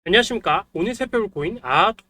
안녕하십니까. 오늘 살펴볼 코인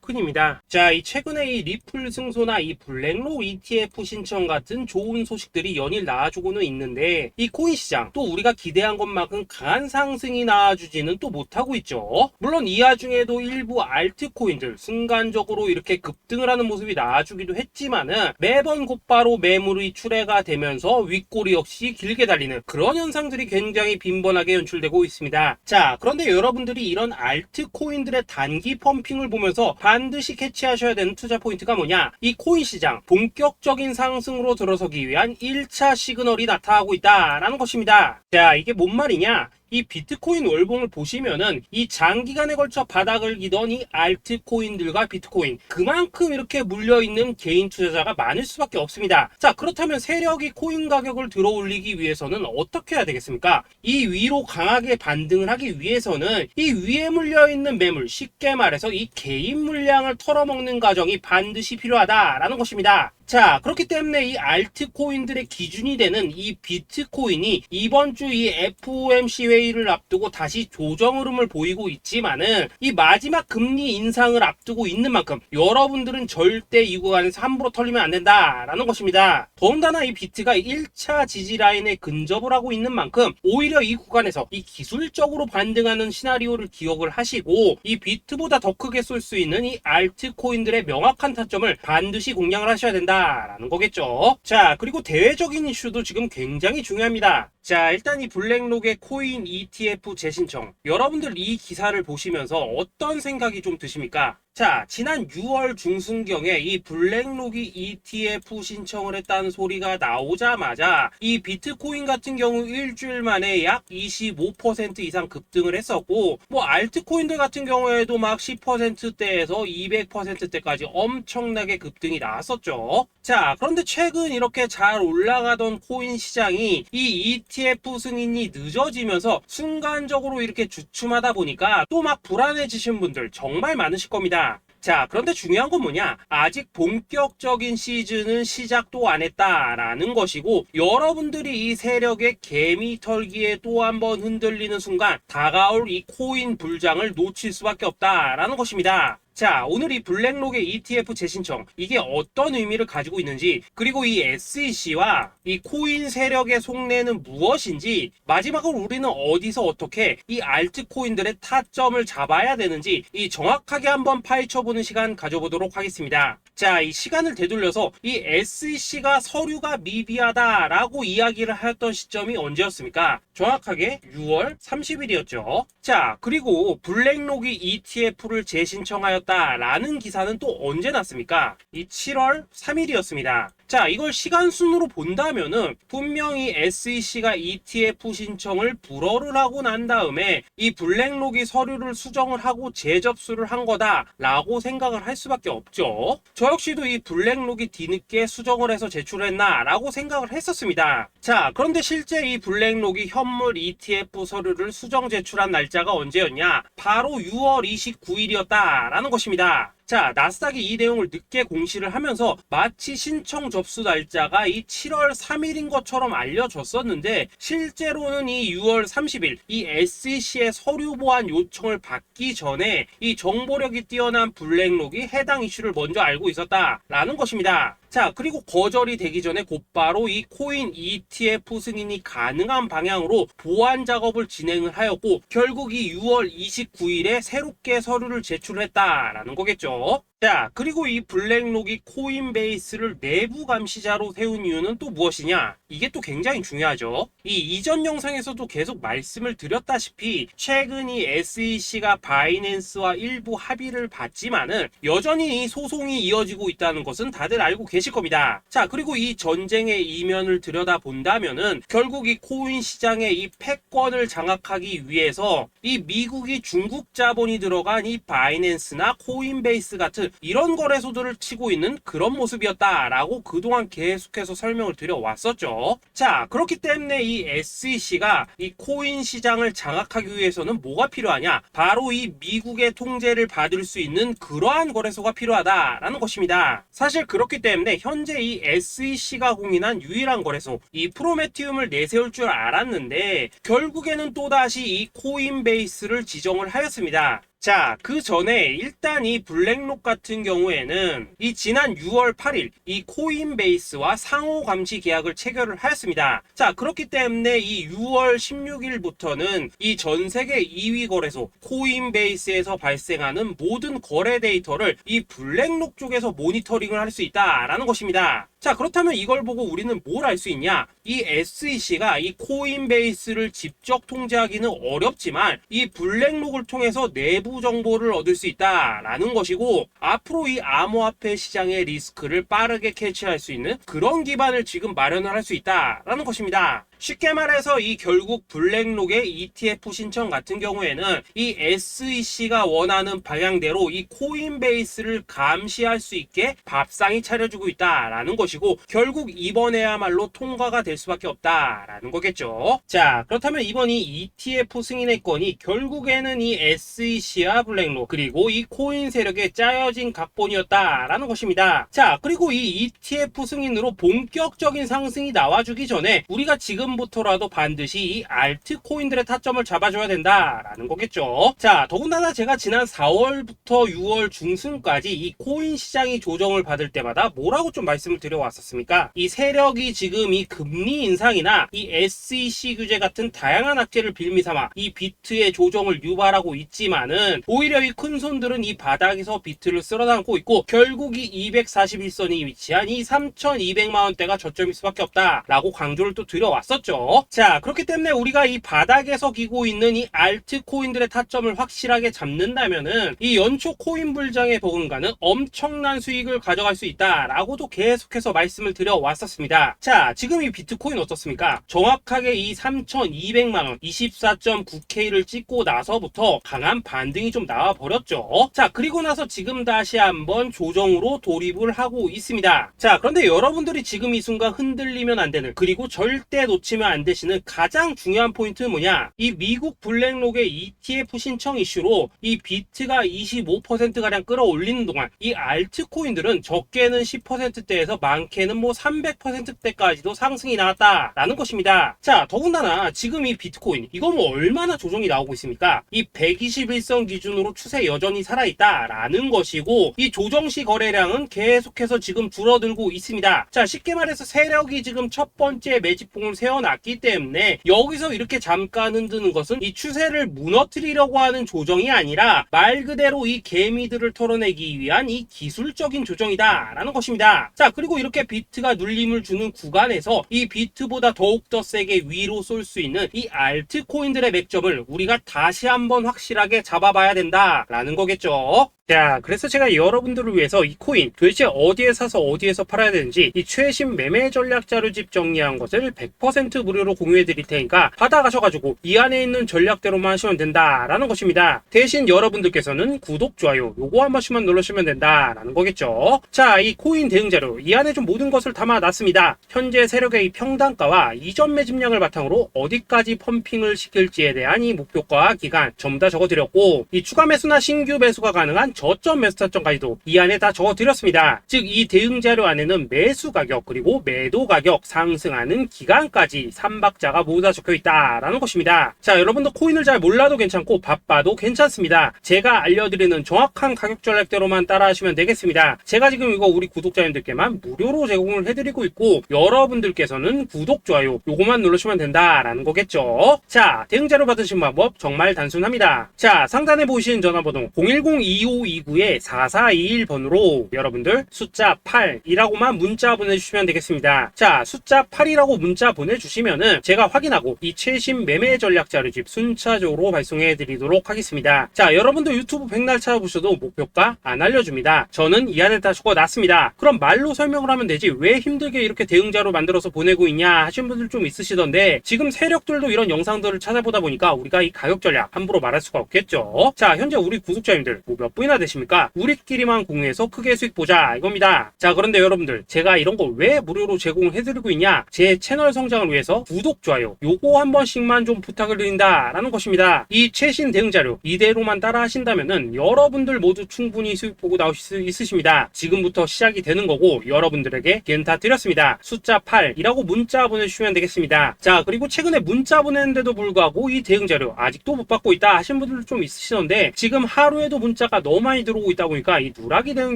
토큰입니다. 자, 이 최근에 이 리플 승소나 이 블랙록 ETF 신청 같은 좋은 소식들이 연일 나와주고는 있는데, 이 코인 시장 또 우리가 기대한 것만큼 강한 상승이 나와주지는 또 못하고 있죠. 물론 이 와중에도 일부 알트코인들 순간적으로 이렇게 급등을 하는 모습이 나와주기도 했지만은 매번 곧바로 매물이 출회가 되면서 윗꼬리 역시 길게 달리는 그런 현상들이 굉장히 빈번하게 연출되고 있습니다. 자, 그런데 여러분들이 이런 알트코인들의 단기 펌핑을 보면서 반드시 캐치하셔야 되는 투자 포인트가 뭐냐? 이 코인 시장 본격적인 상승으로 들어서기 위한 1차 시그널이 나타나고 있다라는 것입니다. 자, 이게 뭔 말이냐? 이 비트코인 월봉을 보시면은 이 장기간에 걸쳐 바닥을 기던 이 알트코인들과 비트코인 그만큼 이렇게 물려있는 개인 투자자가 많을 수밖에 없습니다. 자, 그렇다면 세력이 코인 가격을 들어 올리기 위해서는 어떻게 해야 되겠습니까? 이 위로 강하게 반등을 하기 위해서는 이 위에 물려있는 매물, 쉽게 말해서 이 개인 물량을 털어먹는 과정이 반드시 필요하다라는 것입니다. 자, 그렇기 때문에 이 알트코인들의 기준이 되는 이 비트코인이 이번 주 이 FOMC 회의를 앞두고 다시 조정 흐름을 보이고 있지만은 이 마지막 금리 인상을 앞두고 있는 만큼 여러분들은 절대 이 구간에서 함부로 털리면 안 된다라는 것입니다. 더군다나 이 비트가 1차 지지 라인에 근접을 하고 있는 만큼 오히려 이 구간에서 이 기술적으로 반등하는 시나리오를 기억을 하시고 이 비트보다 더 크게 쏠 수 있는 이 알트코인들의 명확한 타점을 반드시 공략을 하셔야 된다라는 거겠죠. 자, 그리고 대외적인 이슈도 지금 굉장히 중요합니다. 자, 일단 이 블랙록의 코인 ETF 재신청, 여러분들 이 기사를 보시면서 어떤 생각이 좀 드십니까? 자, 지난 6월 중순경에 이 블랙록이 ETF 신청을 했다는 소리가 나오자마자 이 비트코인 같은 경우 일주일 만에 약 25% 이상 급등을 했었고, 뭐 알트코인들 같은 경우에도 막 10%대에서 200%대까지 엄청나게 급등이 나왔었죠. 자, 그런데 최근 이렇게 잘 올라가던 코인 시장이 이 ETF 승인이 늦어지면서 순간적으로 이렇게 주춤하다 보니까 또 막 불안해지신 분들 정말 많으실 겁니다. 자, 그런데 중요한 건 뭐냐? 아직 본격적인 시즌은 시작도 안 했다라는 것이고, 여러분들이 이 세력의 개미 털기에 또 한 번 흔들리는 순간 다가올 이 코인 불장을 놓칠 수밖에 없다라는 것입니다. 자, 오늘 이 블랙록의 ETF 재신청, 이게 어떤 의미를 가지고 있는지, 그리고 이 SEC와 이 코인 세력의 속내는 무엇인지, 마지막으로 우리는 어디서 어떻게 이 알트코인들의 타점을 잡아야 되는지 이 정확하게 한번 파헤쳐보는 시간 가져보도록 하겠습니다. 자, 이 시간을 되돌려서 이 SEC가 서류가 미비하다라고 이야기를 하였던 시점이 언제였습니까? 정확하게 6월 30일이었죠. 자, 그리고 블랙록이 ETF를 재신청하였다라는 기사는 또 언제 났습니까? 이 7월 3일이었습니다. 자, 이걸 시간순으로 본다면은 분명히 SEC가 ETF 신청을 불허를 하고 난 다음에 이 블랙록이 서류를 수정을 하고 재접수를 한 거다라고 생각을 할 수밖에 없죠. 저 역시도 이 블랙록이 뒤늦게 수정을 해서 제출했나라고 생각을 했었습니다. 자, 그런데 실제 이 블랙록이 현물 ETF 서류를 수정 제출한 날짜가 언제였냐? 바로 6월 29일이었다라는 것입니다. 자, 나스닥이 이 내용을 늦게 공시를 하면서 마치 신청 접수 날짜가 이 7월 3일인 것처럼 알려졌었는데, 실제로는 이 6월 30일 이 SEC의 서류 보완 요청을 받기 전에 이 정보력이 뛰어난 블랙록이 해당 이슈를 먼저 알고 있었다라는 것입니다. 자, 그리고 거절이 되기 전에 곧바로 이 코인 ETF 승인이 가능한 방향으로 보완 작업을 진행을 하였고, 결국 이 6월 29일에 새롭게 서류를 제출했다라는 거겠죠. 자, 그리고 이 블랙록이 코인베이스를 내부 감시자로 세운 이유는 또 무엇이냐? 이게 또 굉장히 중요하죠. 이 이전 영상에서도 계속 말씀을 드렸다시피 최근 이 SEC가 바이낸스와 일부 합의를 봤지만은 여전히 이 소송이 이어지고 있다는 것은 다들 알고 계실 겁니다. 자, 그리고 이 전쟁의 이면을 들여다본다면은 결국 이 코인 시장의 이 패권을 장악하기 위해서 이 미국이 중국 자본이 들어간 이 바이낸스나 코인베이스 같은 이런 거래소들을 치고 있는 그런 모습이었다라고 그동안 계속해서 설명을 드려왔었죠. 자, 그렇기 때문에 이 SEC가 이 코인 시장을 장악하기 위해서는 뭐가 필요하냐? 바로 이 미국의 통제를 받을 수 있는 그러한 거래소가 필요하다라는 것입니다. 사실 그렇기 때문에 현재 이 SEC가 공인한 유일한 거래소, 이 프로메티움을 내세울 줄 알았는데 결국에는 또다시 이 코인베이스를 지정을 하였습니다. 자, 그 전에 일단 이 블랙록 같은 경우에는 이 지난 6월 8일 이 코인베이스와 상호 감시 계약을 체결을 하였습니다. 자, 그렇기 때문에 이 6월 16일부터는 이 전 세계 2위 거래소 코인베이스에서 발생하는 모든 거래 데이터를 이 블랙록 쪽에서 모니터링을 할 수 있다라는 것입니다. 자, 그렇다면 이걸 보고 우리는 뭘 알 수 있냐? 이 SEC가 이 코인베이스를 직접 통제하기는 어렵지만 이 블랙록을 통해서 내부 정보를 얻을 수 있다라는 것이고, 앞으로 이 암호화폐 시장의 리스크를 빠르게 캐치할 수 있는 그런 기반을 지금 마련을 할 수 있다라는 것입니다. 쉽게 말해서 이 결국 블랙록의 ETF 신청 같은 경우에는 이 SEC가 원하는 방향대로 이 코인베이스를 감시할 수 있게 밥상이 차려주고 있다라는 것이고, 결국 이번에야말로 통과가 될 수밖에 없다라는 거겠죠. 자, 그렇다면 이번 이 ETF 승인의 건이 결국에는 이 SEC와 블랙록 그리고 이 코인 세력에 짜여진 각본이었다라는 것입니다. 자, 그리고 이 ETF 승인으로 본격적인 상승이 나와주기 전에 우리가 지금부터라도 반드시 이 알트코인들의 타점을 잡아줘야 된다라는 거겠죠. 자, 더군다나 제가 지난 4월부터 6월 중순까지 이 코인 시장이 조정을 받을 때마다 뭐라고 좀 말씀을 드려왔었습니까? 이 세력이 지금 이 금리 인상이나 이 SEC 규제 같은 다양한 악재를 빌미삼아 이 비트의 조정을 유발하고 있지만은, 오히려 이 큰손들은 이 바닥에서 비트를 쓸어담고 있고 결국 이 241선이 위치한 이 3,200만원대가 저점일 수밖에 없다라고 강조를 또 드려왔었죠. 자, 그렇기 때문에 우리가 이 바닥에서 기고 있는 이 알트코인들의 타점을 확실하게 잡는다면은 이 연초 코인 불장의 버금가는 엄청난 수익을 가져갈 수 있다라고도 계속해서 말씀을 드려왔었습니다. 자, 지금 이 비트코인 어떻습니까? 정확하게 이 3,200만원 24.9K를 찍고 나서부터 강한 반등이 좀 나와버렸죠. 자, 그리고 나서 지금 다시 한번 조정으로 돌입을 하고 있습니다. 자, 그런데 여러분들이 지금 이 순간 흔들리면 안 되는, 그리고 절대 놓치면 안 되시는 가장 중요한 포인트는 뭐냐? 이 미국 블랙록의 ETF 신청 이슈로 이 비트가 25%가량 끌어올리는 동안 이 알트코인들은 적게는 10%대에서 많게는 뭐 300%대까지도 상승이 나왔다라는 것입니다. 자, 더군다나 지금 이 비트코인 이거 뭐 얼마나 조정이 나오고 있습니까? 이 121선 기준으로 추세 여전히 살아있다라는 것이고, 이 조정시 거래량은 계속해서 지금 줄어들고 있습니다. 자, 쉽게 말해서 세력이 지금 첫 번째 매집봉을 세워놨기 때문에 여기서 이렇게 잠깐 흔드는 것은 이 추세를 무너뜨리려고 하는 조정이 아니라 말 그대로 이 개미들을 털어내기 위한 이 기술적인 조정이다 라는 것입니다. 자, 그리고 이렇게 비트가 눌림을 주는 구간에서 이 비트보다 더욱더 세게 위로 쏠 수 있는 이 알트코인들의 맥점을 우리가 다시 한번 확실하게 잡아봐야 된다라는 거겠죠. 자, 그래서 제가 여러분들을 위해서 이 코인 도대체 어디에 사서 어디에서 팔아야 되는지 이 최신 매매 전략 자료집 정리한 것을 100% 무료로 공유해 드릴 테니까 받아가셔가지고 이 안에 있는 전략대로만 하시면 된다라는 것입니다. 대신 여러분들께서는 구독, 좋아요 요거 한 번씩만 눌러주시면 된다라는 거겠죠. 자, 이 코인 대응 자료 이 안에 좀 모든 것을 담아놨습니다. 현재 세력의 이 평단가와 이전 매집량을 바탕으로 어디까지 펌핑을 시킬지에 대한 이 목표가 기간 전부 다 적어드렸고, 이 추가 매수나 신규 매수가 가능한 저점 매수 타점까지도 이 안에 다 적어드렸습니다. 즉, 이 대응 자료 안에는 매수 가격 그리고 매도 가격, 상승하는 기간까지 3박자가 모두 다 적혀있다라는 것입니다. 자, 여러분도 코인을 잘 몰라도 괜찮고 바빠도 괜찮습니다. 제가 알려드리는 정확한 가격 전략대로만 따라하시면 되겠습니다. 제가 지금 이거 우리 구독자님들께만 무료로 제공을 해드리고 있고, 여러분들께서는 구독, 좋아요 요거만 누르시면 된다라는 거겠죠. 자, 대응 자료 받으신 방법 정말 단순합니다. 자, 상단에 보이시는 전화번호 010-2529-4421번으로 여러분들 숫자 8이라고만 문자 보내주시면 되겠습니다. 자, 숫자 8이라고 문자 보내주시면은 제가 확인하고 이 최신 매매 전략 자료집 순차적으로 발송해 드리도록 하겠습니다. 자, 여러분도 유튜브 백날 찾아보셔도 목표가 안 알려줍니다. 저는 이 안에 다 적어놨습니다. 그럼 말로 설명을 하면 되지 왜 힘들게 이렇게 대응 자료 만들어서 보내고 있냐 하시는 분들 좀 있으시던데, 지금 세력들도 이런 영상들을 찾아보다 보니까 우리가 이 가격 전략 함부로 말할 수가 없겠죠. 자, 현재 우리 구독자님들 뭐 몇 분이나 부자 되십니까? 우리끼리만 공유해서 크게 수익 보자 이겁니다. 자, 그런데 여러분들, 제가 이런 거 왜 무료로 제공해드리고 있냐? 제 채널 성장을 위해서 구독, 좋아요 요거 한 번씩만 좀 부탁을 드린다 라는 것입니다. 이 최신 대응 자료 이대로만 따라 하신다면은 여러분들 모두 충분히 수익 보고 나오실 수 있으십니다. 지금부터 시작이 되는 거고 여러분들에게 기회는 다 드렸습니다. 숫자 8이라고 문자 보내주시면 되겠습니다. 자, 그리고 최근에 문자 보냈는데도 불구하고 이 대응 자료 아직도 못 받고 있다 하신 분들도 좀 있으시던데, 지금 하루에도 문자가 너무 많이 들어오고 있다 보니까 이 누락이 되는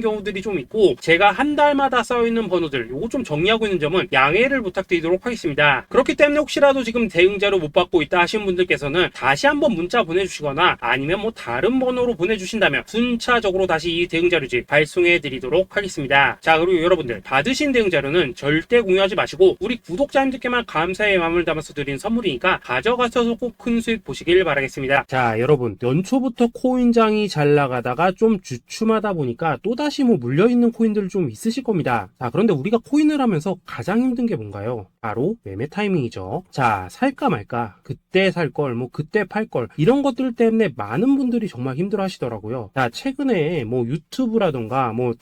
경우들이 좀 있고, 제가 한 달마다 쌓여있는 번호들 요거 좀 정리하고 있는 점은 양해를 부탁드리도록 하겠습니다. 그렇기 때문에 혹시라도 지금 대응 자료 못 받고 있다 하신 분들께서는 다시 한번 문자 보내주시거나 아니면 뭐 다른 번호로 보내주신다면 순차적으로 다시 이 대응 자료지 발송해 드리도록 하겠습니다. 자, 그리고 여러분들, 받으신 대응 자료는 절대 공유하지 마시고 우리 구독자님들께만 감사의 마음을 담아서 드린 선물이니까 가져가셔서 꼭 큰 수익 보시길 바라겠습니다. 자, 여러분, 연초부터 코인장이 잘 나가다가 좀 주춤하다 보니까 또다시 뭐 물려있는 코인들 좀 있으실 겁니다. 자, 그런데 우리가 코인을 하면서 가장 힘든 게 뭔가요? 바로 매매 타이밍이죠. 자, 살까 말까, 그때 살 걸, 뭐 그때 팔 걸, 이런 것들 때문에 많은 분들이 정말 힘들어 하시더라고요. 자, 최근에 뭐 유튜브라던가 뭐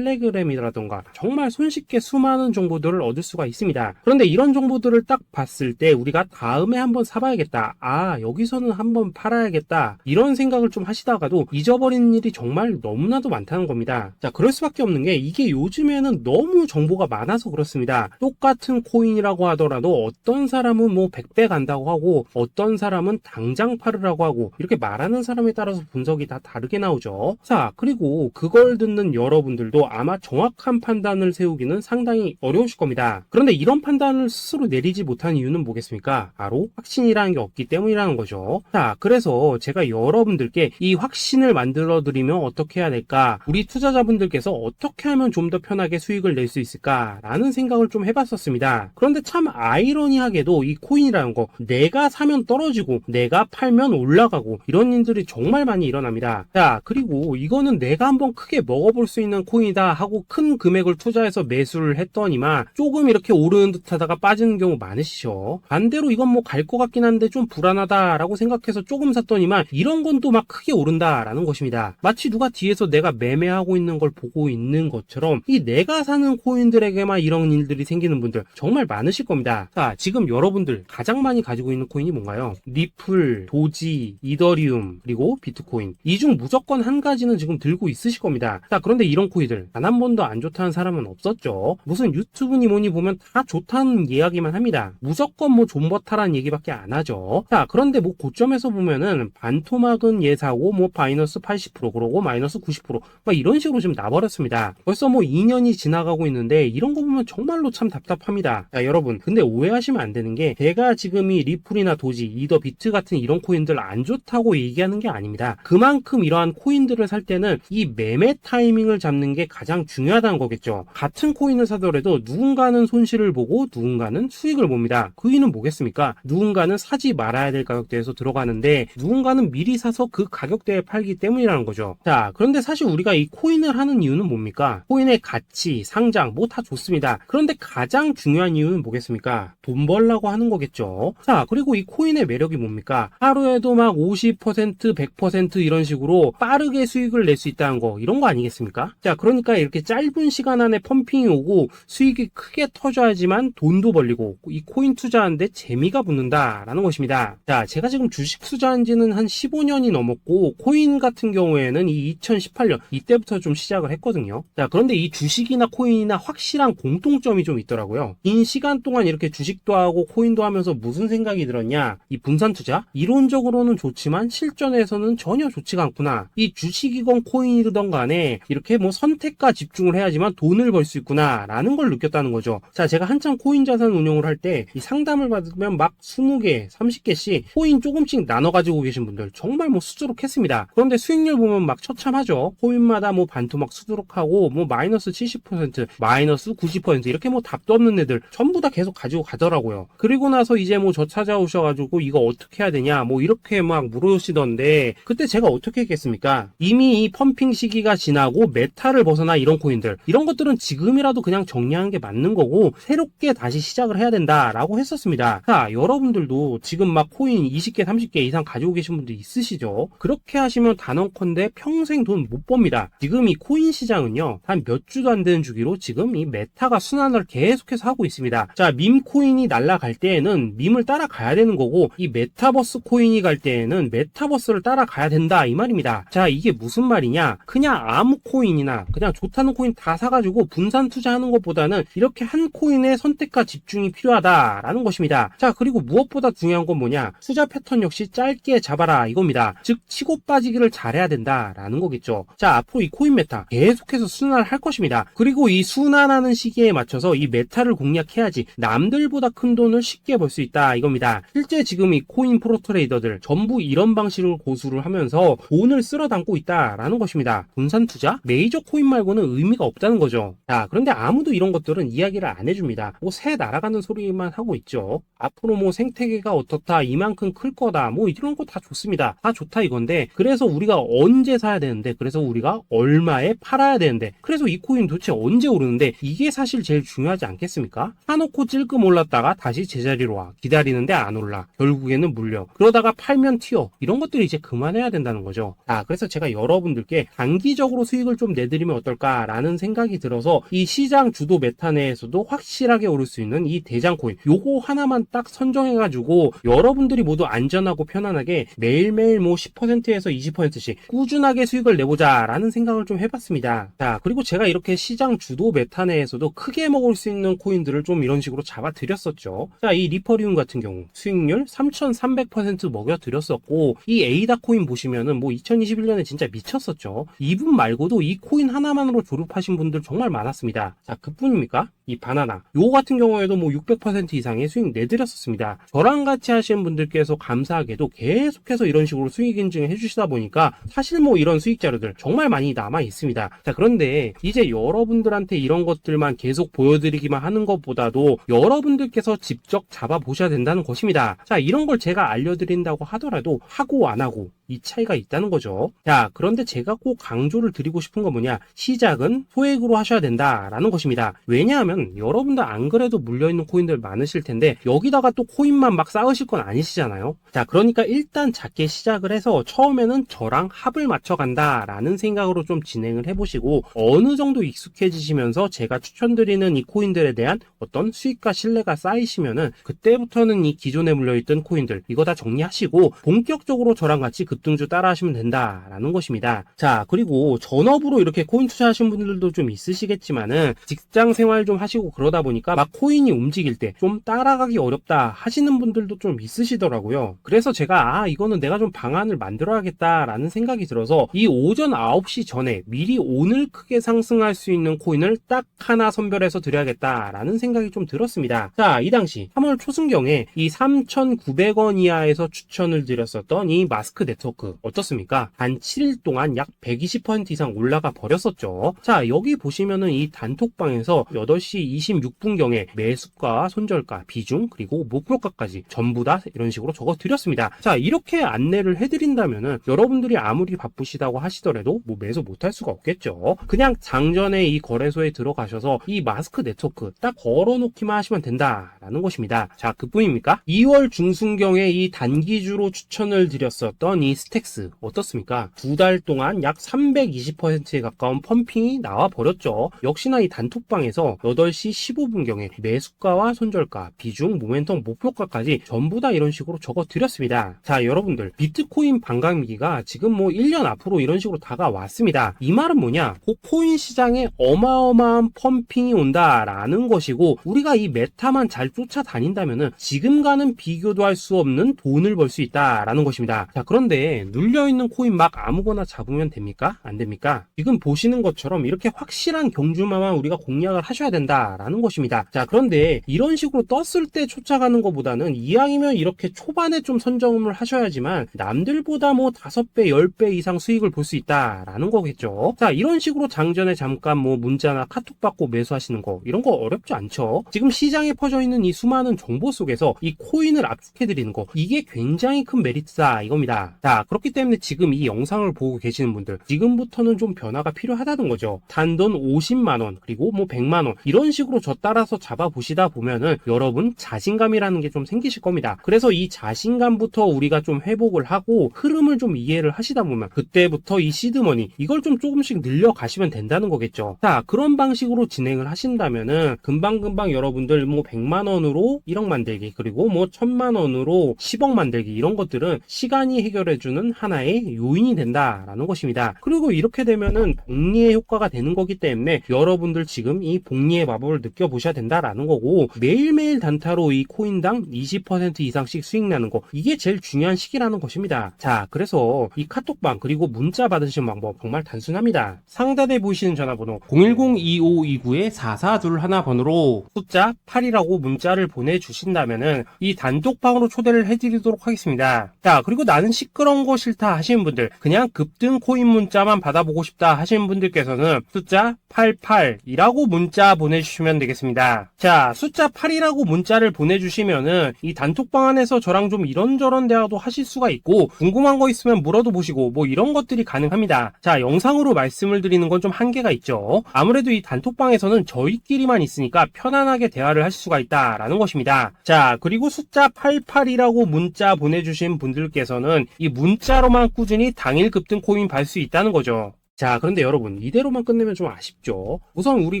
텔레그램이라던가 정말 손쉽게 수많은 정보들을 얻을 수가 있습니다. 그런데 이런 정보들을 딱 봤을 때 우리가 다음에 한번 사봐야겠다, 아 여기서는 한번 팔아야겠다, 이런 생각을 좀 하시다가도 잊어버리는 일이 정말 너무나도 많다는 겁니다. 자, 그럴 수밖에 없는 게 이게 요즘에는 너무 정보가 많아서 그렇습니다. 똑같은 코인이라고 하더라도 어떤 사람은 뭐 100배 간다고 하고 어떤 사람은 당장 팔으라고 하고, 이렇게 말하는 사람에 따라서 분석이 다 다르게 나오죠. 자, 그리고 그걸 듣는 여러분들도 아마 정확한 판단을 세우기는 상당히 어려우실 겁니다. 그런데 이런 판단을 스스로 내리지 못한 이유는 뭐겠습니까? 바로 확신이라는 게 없기 때문이라는 거죠. 자, 그래서 제가 여러분들께 이 확신을 만들어 드리면 어떻게 해야 될까, 우리 투자자분들께서 어떻게 하면 좀 더 편하게 수익을 낼 수 있을까 라는 생각을 좀 해봤었습니다. 그런데 참 아이러니하게도 이 코인이라는 거, 내가 사면 떨어지고 내가 팔면 올라가고 이런 일들이 정말 많이 일어납니다. 자, 그리고 이거는 내가 한번 크게 먹어볼 수 있는 코인이다 하고 큰 금액을 투자해서 매수를 했더니만 조금 이렇게 오르는 듯 하다가 빠지는 경우 많으시죠. 반대로 이건 뭐 갈 것 같긴 한데 좀 불안하다라고 생각해서 조금 샀더니만 이런 건 또 막 크게 오른다라는 것입니다. 마치 누가 뒤에서 내가 매매하고 있는 걸 보고 있는 것처럼 이 내가 사는 코인들에게만 이런 일들이 생기는 분들 정말 많으실 겁니다. 자, 지금 여러분들 가장 많이 가지고 있는 코인이 뭔가요? 리플, 도지, 이더리움, 그리고 비트코인. 이 중 무조건 한 가지는 지금 들고 있으실 겁니다. 자, 그런데 이런 코인들 단 한 번도 안 좋다는 사람은 없었죠. 무슨 유튜브니 뭐니 보면 다 좋다는 이야기만 합니다. 무조건 뭐 존버타라는 얘기밖에 안 하죠. 자, 그런데 뭐 고점에서 보면은 반토막은 예사고 뭐 마이너스 80% 그러고 마이너스 90% 막 이런 식으로 지금 나버렸습니다. 벌써 뭐 2년이 지나가고 있는데 이런 거 보면 정말로 참 답답합니다. 자, 여러분, 근데 오해하시면 안 되는 게 제가 지금 이 리플이나 도지, 이더, 비트 같은 이런 코인들 안 좋다고 얘기하는 게 아닙니다. 그만큼 이러한 코인들을 살 때는 이 매매 타이밍을 잡는 게 가장 중요하다는 거겠죠. 같은 코인을 사더라도 누군가는 손실을 보고 누군가는 수익을 봅니다. 그 이유는 뭐겠습니까? 누군가는 사지 말아야 될 가격대에서 들어가는데 누군가는 미리 사서 그 가격대에 팔기 때문이라는 거죠. 자, 그런데 사실 우리가 이 코인을 하는 이유는 뭡니까? 코인의 가치, 상장 뭐 다 좋습니다. 그런데 가장 중요한 이유는 뭐겠습니까? 돈 벌라고 하는 거겠죠. 자, 그리고 이 코인의 매력이 뭡니까? 하루에도 막 50%, 100% 이런 식으로 빠르게 수익을 낼 수 있다는 거, 이런 거 아니겠습니까? 자, 그러니까 이렇게 짧은 시간 안에 펌핑이 오고 수익이 크게 터져야지만 돈도 벌리고 이 코인 투자하는데 재미가 붙는다라는 것입니다. 자, 제가 지금 주식 투자한 지는 한 15년이 넘었고 코인 같은 경우에는 이 2018년 이때부터 좀 시작을 했거든요. 자, 그런데 이 주식이나 코인이나 확실한 공통점이 좀 있더라고요. 긴 시간 동안 이렇게 주식도 하고 코인도 하면서 무슨 생각이 들었냐? 이 분산 투자? 이론적으로는 좋지만 실전에서는 전혀 좋지가 않구나. 이 주식이건 코인이든 간에 이렇게 뭐 선택과 집중을 해야지만 돈을 벌 수 있구나 라는 걸 느꼈다는 거죠. 자, 제가 한참 코인 자산 운용을 할 때 이 상담을 받으면 막 20개, 30개씩 코인 조금씩 나눠 가지고 계신 분들 정말 뭐 수두룩했습니다. 그런데 수익률 보면 막 처참하죠. 코인마다 뭐 반토막 수두룩하고 뭐 마이너스 70%, 마이너스 90% 이렇게 뭐 답도 없는 애들 전부 다 계속 가지고 가더라고요. 그리고 나서 이제 뭐 저 찾아오셔가지고 이거 어떻게 해야 되냐 뭐 이렇게 막 물으시던데, 그때 제가 어떻게 했겠습니까? 이미 이 펌핑 시기가 지나고 메타를 벗어나 이런 코인들, 이런 것들은 지금이라도 그냥 정리하는 게 맞는 거고 새롭게 다시 시작을 해야 된다라고 했었습니다. 자, 여러분들도 지금 막 코인 20개, 30개 이상 가지고 계신 분들 있으시죠? 그렇게 하시면 단언컨대 평생 평생 돈 못 법니다. 지금 이 코인 시장은요, 한 몇 주도 안 되는 주기로 지금 이 메타가 순환을 계속해서 하고 있습니다. 자, 밈 코인이 날아갈 때에는 밈을 따라가야 되는 거고, 이 메타버스 코인이 갈 때에는 메타버스를 따라가야 된다 이 말입니다. 자, 이게 무슨 말이냐? 그냥 아무 코인이나 그냥 좋다는 코인 다 사가지고 분산 투자하는 것보다는 이렇게 한 코인에 선택과 집중이 필요하다라는 것입니다. 자, 그리고 무엇보다 중요한 건 뭐냐? 투자 패턴 역시 짧게 잡아라 이겁니다. 즉 치고 빠지기를 잘해야 된다라는 거겠죠. 자, 앞으로 이 코인 메타 계속해서 순환을 할 것입니다. 그리고 이 순환하는 시기에 맞춰서 이 메타를 공략해야지 남들보다 큰 돈을 쉽게 벌 수 있다 이겁니다. 실제 지금 이 코인 프로 트레이더들 전부 이런 방식을 고수를 하면서 돈을 쓸어 담고 있다라는 것입니다. 분산 투자? 메이저 코인 말고는 의미가 없다는 거죠. 자, 그런데 아무도 이런 것들은 이야기를 안 해줍니다. 뭐 새 날아가는 소리만 하고 있죠. 앞으로 뭐 생태계가 어떻다, 이만큼 클 거다, 뭐 이런 거 다 좋습니다. 다 좋다 이건데, 그래서 우리가 언제 사야 되는데, 그래서 우리가 얼마에 팔아야 되는데, 그래서 이 코인 도대체 언제 오르는데, 이게 사실 제일 중요하지 않겠습니까? 사놓고 찔끔 올랐다가 다시 제자리로 와. 기다리는데 안 올라. 결국에는 물려. 그러다가 팔면 튀어. 이런 것들이 이제 그만해야 된다는 거죠. 자, 그래서 제가 여러분들께 단기적으로 수익을 좀 내드리면 어떨까라는 생각이 들어서 이 시장 주도 메타 내에서도 확실하게 오를 수 있는 이 대장 코인, 요거 하나만 딱 선정해가지고 여러분들이 모두 안전하고 편안하게 매일매일 뭐 10%에서 20%씩 꾸준하게 수익을 내보자라는 생각을 좀 해봤습니다. 자, 그리고 제가 이렇게 시장 주도 메타 내에서도 크게 먹을 수 있는 코인들을 좀 이런 식으로 잡아드렸었죠. 자, 이 리퍼리움 같은 경우 수익률 3300% 먹여드렸었고, 이 에이다 코인 보시면은 뭐 2021년에 진짜 미쳤었죠. 이분 말고도 이 코인 하나만으로 졸업하신 분들 정말 많았습니다. 자, 그뿐입니까? 이 바나나 요거 같은 경우에도 뭐 600% 이상의 수익 내드렸었습니다. 저랑 같이 하시는 분들께서 감사하게도 계속해서 이런 식으로 수익 인증을 해주시다 보니까 사실 뭐 이런 수익 자료들 정말 많이 남아 있습니다. 자, 그런데 이제 여러분들한테 이런 것들만 계속 보여드리기만 하는 것보다도 여러분들께서 직접 잡아보셔야 된다는 것입니다. 자, 이런 걸 제가 알려드린다고 하더라도 하고 안 하고 이 차이가 있다는 거죠. 자, 그런데 제가 꼭 강조를 드리고 싶은 건 뭐냐? 시작은 소액으로 하셔야 된다라는 것입니다. 왜냐하면 여러분들 안 그래도 물려있는 코인들 많으실 텐데 여기다가 또 코인만 막 쌓으실 건 아니시잖아요. 자, 그러니까 일단 작게 시작을 해서 처음에는 저랑 합을 맞춰간다라는 생각으로 좀 진행을 해보시고, 어느 정도 익숙해지시면서 제가 추천드리는 이 코인들에 대한 어떤 수익과 신뢰가 쌓이시면은 그때부터는 이 기존에 물려있던 코인들 이거 다 정리하시고 본격적으로 저랑 같이 급등주 따라 하시면 된다라는 것입니다. 자, 그리고 전업으로 이렇게 코인 투자하시는 분들도 좀 있으시겠지만은 직장 생활 좀 하시고 그러다 보니까 막 코인이 움직일 때 좀 따라가기 어렵다 하시는 분들도 좀 있으시더라고요. 그래서 제가 이거는 내가 좀 방안을 만들어야겠다라는 생각이 들어서 이 오전 9시 전에 미리 오늘 크게 상승할 수 있는 코인을 딱 하나 선별해서 드려야겠다라는 생각이 좀 들었습니다. 자, 이 당시 3월 초순경에 이 3,900원 이하에서 추천을 드렸었던 이 마스크 네트워크 어떻습니까? 단 7일 동안 약 120% 이상 올라가 버렸었죠. 자, 여기 보시면은 이 단톡방에서 8시 26분경에 매수가, 손절가, 비중, 그리고 목표가까지 전부 다 이런 식으로 적어 드렸습니다. 자, 이렇게 안내를 해드린다면은 여러분들이 아무리 바쁘시다고 하시더라도 뭐 매수 못할 수가 없겠죠. 그냥 장전에 이 거래소에 들어가셔서 이 마스크 네트워크 딱 걸어놓기만 하시면 된다라는 것입니다. 자, 그뿐입니까? 2월 중순경에 이 단기주로 추천을 드렸었던 이 스택스 어떻습니까? 2달 동안 약 320%에 가까운 펌핑이 나와 버렸죠. 역시나 이 단톡방에서 8시 15분경에 매수가와 손절가, 비중, 모멘텀, 목표가까지 전부 다 이런 식으로 적어 드렸습니다. 자, 여러분들 비트코인 반감기가 지금 뭐 1년 앞으로 이런 식으로 다가왔습니다. 이 말은 뭐냐? 코인 시장에 어마어마한 펌핑이 온다라는 것이고, 우리가 이 메타만 잘 쫓아다닌다면은 지금과는 비교도 할 수 없는 돈을 벌 수 있다라는 것입니다. 자, 그런데 눌려있는 코인 막 아무거나 잡으면 됩니까? 안 됩니까? 지금 보시는 것처럼 이렇게 확실한 경주마만 우리가 공략을 하셔야 된다라는 것입니다. 자, 그런데 이런 식으로 떴을 때 쫓아가는 것보다는 이왕이면 이렇게 초반에 좀 선점을 하셔야지만 남들보다 뭐 5배, 10배 이상 수익을 볼 수 있다라는 거겠죠. 자, 이런 식으로 장전에 잠깐 뭐 문자나 카톡 받고 매수하시는 거 이런 거 어렵지 않죠. 지금 시장에 퍼져 있는 이 수많은 정보 속에서 이 코인을 압축해드리는 거, 이게 굉장히 큰 메리트다 이겁니다. 자, 그렇기 때문에 지금 이 영상을 보고 계시는 분들 지금부터는 좀 변화가 필요하다는 거죠. 단돈 50만원 그리고 뭐 100만원 이런 식으로 저 따라서 잡아보시다 보면은 여러분 자신감이라는 게 좀 생기실 겁니다. 그래서 이 자신감부터 우리가 좀 회복을 하고 흐름을 좀 이해를 하시다 보면 그때부터 이제부터 이 시드머니 이걸 좀 조금씩 늘려가시면 된다는 거겠죠. 자, 그런 방식으로 진행을 하신다면은 금방금방 여러분들 뭐 100만원으로 1억 만들기, 그리고 뭐 1000만원으로 10억 만들기, 이런 것들은 시간이 해결해주는 하나의 요인이 된다라는 것입니다. 그리고 이렇게 되면은 복리의 효과가 되는 거기 때문에 여러분들 지금 이 복리의 마법을 느껴보셔야 된다라는 거고, 매일매일 단타로 이 코인당 20% 이상씩 수익 나는 거, 이게 제일 중요한 시기라는 것입니다. 자, 그래서 이 카톡방 그리고 문자 받으시는 방법 정말 단순합니다. 상단에 보이시는 전화번호 010-2529-4421 번호로 숫자 8이라고 문자를 보내주신다면은 이 단톡방으로 초대를 해드리도록 하겠습니다. 자, 그리고 나는 시끄러운 거 싫다 하시는 분들, 그냥 급등 코인 문자만 받아보고 싶다 하시는 분들께서는 숫자 88이라고 문자 보내주시면 되겠습니다. 자, 숫자 8이라고 문자를 보내주시면은 이 단톡방 안에서 저랑 좀 이런저런 대화도 하실 수가 있고, 궁금한 거 있으면 물어도 보시고 뭐 이런 것들이 가능합니다. 자, 영상으로 말씀을 드리는 건 좀 한계가 있죠. 아무래도 이 단톡방에서는 저희끼리만 있으니까 편안하게 대화를 할 수가 있다라는 것입니다. 자, 그리고 숫자 88이라고 문자 보내주신 분들께서는 이 문자로만 꾸준히 당일 급등 코인 받을 수 있다는 거죠. 자, 그런데 여러분, 이대로만 끝내면 좀 아쉽죠. 우선 우리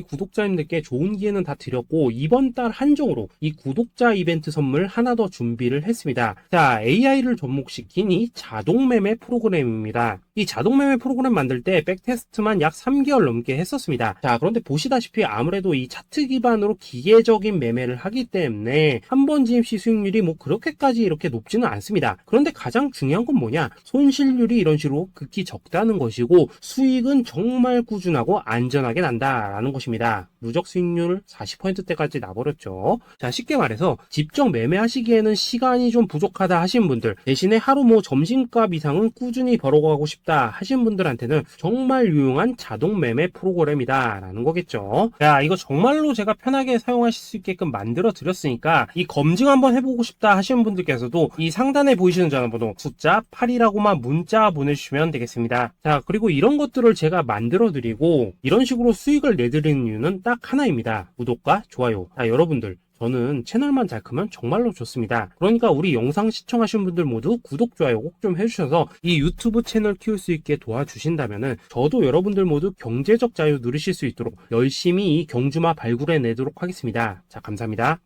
구독자님들께 좋은 기회는 다 드렸고, 이번 달 한정으로 이 구독자 이벤트 선물 하나 더 준비를 했습니다. 자, AI를 접목시킨 이 자동매매 프로그램입니다. 이 자동매매 프로그램 만들 때 백테스트만 약 3개월 넘게 했었습니다. 자, 그런데 보시다시피 아무래도 이 차트 기반으로 기계적인 매매를 하기 때문에 한 번 GMC 수익률이 뭐 그렇게까지 이렇게 높지는 않습니다. 그런데 가장 중요한 건 뭐냐? 손실률이 이런 식으로 극히 적다는 것이고, 수익은 정말 꾸준하고 안전하게 난다라는 것입니다. 누적 수익률 40%대까지 나버렸죠. 자, 쉽게 말해서 직접 매매하시기에는 시간이 좀 부족하다 하신 분들, 대신에 하루 뭐 점심값 이상은 꾸준히 벌어가고 싶다 하신 분들한테는 정말 유용한 자동 매매 프로그램이다 라는 거겠죠. 자, 이거 정말로 제가 편하게 사용하실 수 있게끔 만들어 드렸으니까 이 검증 한번 해보고 싶다 하시는 분들께서도 이 상단에 보이시는 전화번호 숫자 8이라고만 문자 보내주시면 되겠습니다. 자, 그리고 이런 것들을 제가 만들어 드리고 이런 식으로 수익을 내드리는 이유는 딱 하나입니다. 구독과 좋아요. 자, 여러분들, 저는 채널만 잘 크면 정말로 좋습니다. 그러니까 우리 영상 시청하신 분들 모두 구독, 좋아요 꼭 좀 해주셔서 이 유튜브 채널 키울 수 있게 도와주신다면은 저도 여러분들 모두 경제적 자유 누리실 수 있도록 열심히 이 경주마 발굴해 내도록 하겠습니다. 자, 감사합니다.